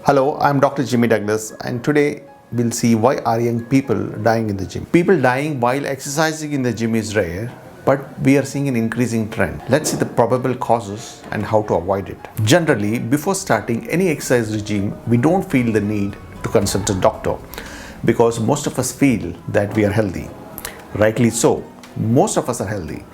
Hello, I'm Dr. Jimmy Douglas, and today we'll see why are young people dying in the gym. People dying while exercising in the gym is rare, but we are seeing an increasing trend. Let's see the probable causes and how to avoid it. Generally, before starting any exercise regime, we don't feel the need to consult a doctor because most of us feel that we are healthy. Rightly so, most of us are healthy.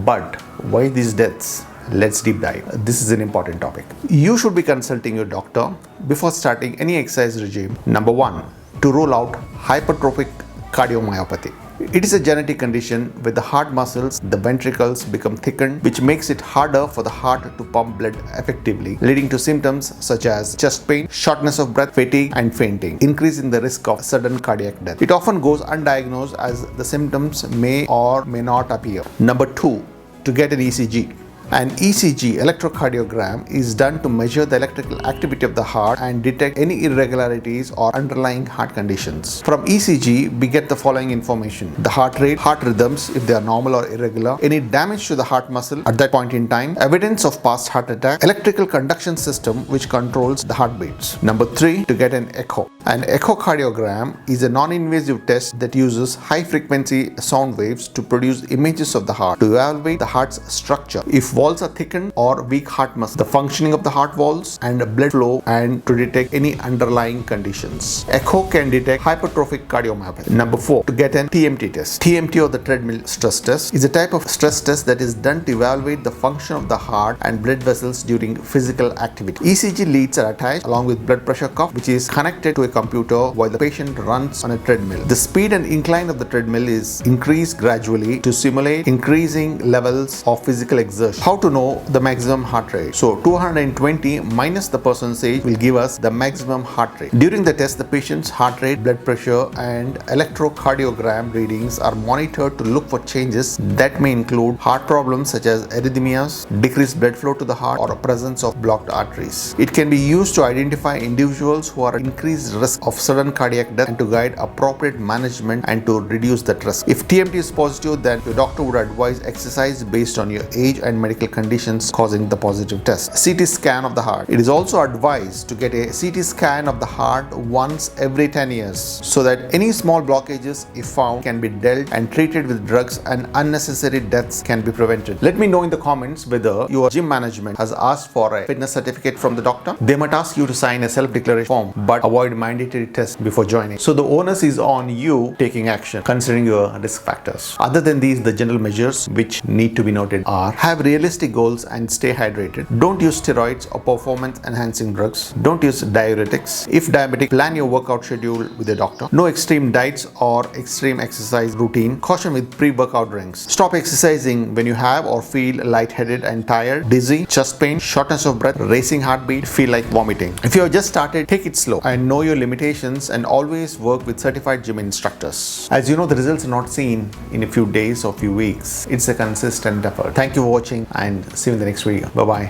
But why these deaths? Let's deep dive. This is an important topic. You should be consulting your doctor before starting any exercise regime. Number one, to rule out hypertrophic cardiomyopathy. It is a genetic condition where the heart muscles, the ventricles become thickened, which makes it harder for the heart to pump blood effectively, leading to symptoms such as chest pain, shortness of breath, fatigue, and fainting, increasing the risk of sudden cardiac death. It often goes undiagnosed as the symptoms may or may not appear. Number two, to get an ECG. An ECG, electrocardiogram, is done to measure the electrical activity of the heart and detect any irregularities or underlying heart conditions. From ECG, we get the following information: the heart rate, heart rhythms, if they are normal or irregular, any damage to the heart muscle at that point in time, evidence of past heart attack, electrical conduction system which controls the heartbeats. Number three, to get an echo. An echocardiogram is a non-invasive test that uses high-frequency sound waves to produce images of the heart to evaluate the heart's structure. If walls are thickened or weak heart muscle, the functioning of the heart walls and blood flow, and to detect any underlying conditions. Echo can detect hypertrophic cardiomyopathy. Number four, to get an TMT test. TMT, or the treadmill stress test, is a type of stress test that is done to evaluate the function of the heart and blood vessels during physical activity. ECG leads are attached along with blood pressure cuff, which is connected to a computer while the patient runs on a treadmill. The speed and incline of the treadmill is increased gradually to simulate increasing levels of physical exertion. How to know the maximum heart rate? So 220 minus the person's age will give us the maximum heart rate. During the test, the patient's heart rate, blood pressure, and electrocardiogram readings are monitored to look for changes that may include heart problems such as arrhythmias, decreased blood flow to the heart, or a presence of blocked arteries. It can be used to identify individuals who are at increased risk of sudden cardiac death and to guide appropriate management and to reduce that risk. If TMT is positive, then your doctor would advise exercise based on your age and medical conditions causing the positive test. CT scan of the heart. It is also advised to get a CT scan of the heart once every 10 years so that any small blockages, if found, can be dealt and treated with drugs and unnecessary deaths can be prevented. Let me know in the comments whether your gym management has asked for a fitness certificate from the doctor. They might ask you to sign a self-declaration form, but avoid mandatory tests before joining. So the onus is on you taking action, considering your risk factors. Other than these, the general measures which need to be noted are: have realistic goals and stay hydrated. Don't use steroids or performance enhancing drugs. Don't use diuretics. If diabetic, plan your workout schedule with a doctor. No extreme diets or extreme exercise routine. Caution with pre-workout drinks. Stop exercising when you have or feel lightheaded and tired, dizzy, chest pain, shortness of breath, racing heartbeat, feel like vomiting. If you have just started, take it slow and know your limitations, and always work with certified gym instructors. As you know, the results are not seen in a few days or few weeks. It's a consistent effort. Thank you for watching, and see you in the next video. Bye-bye.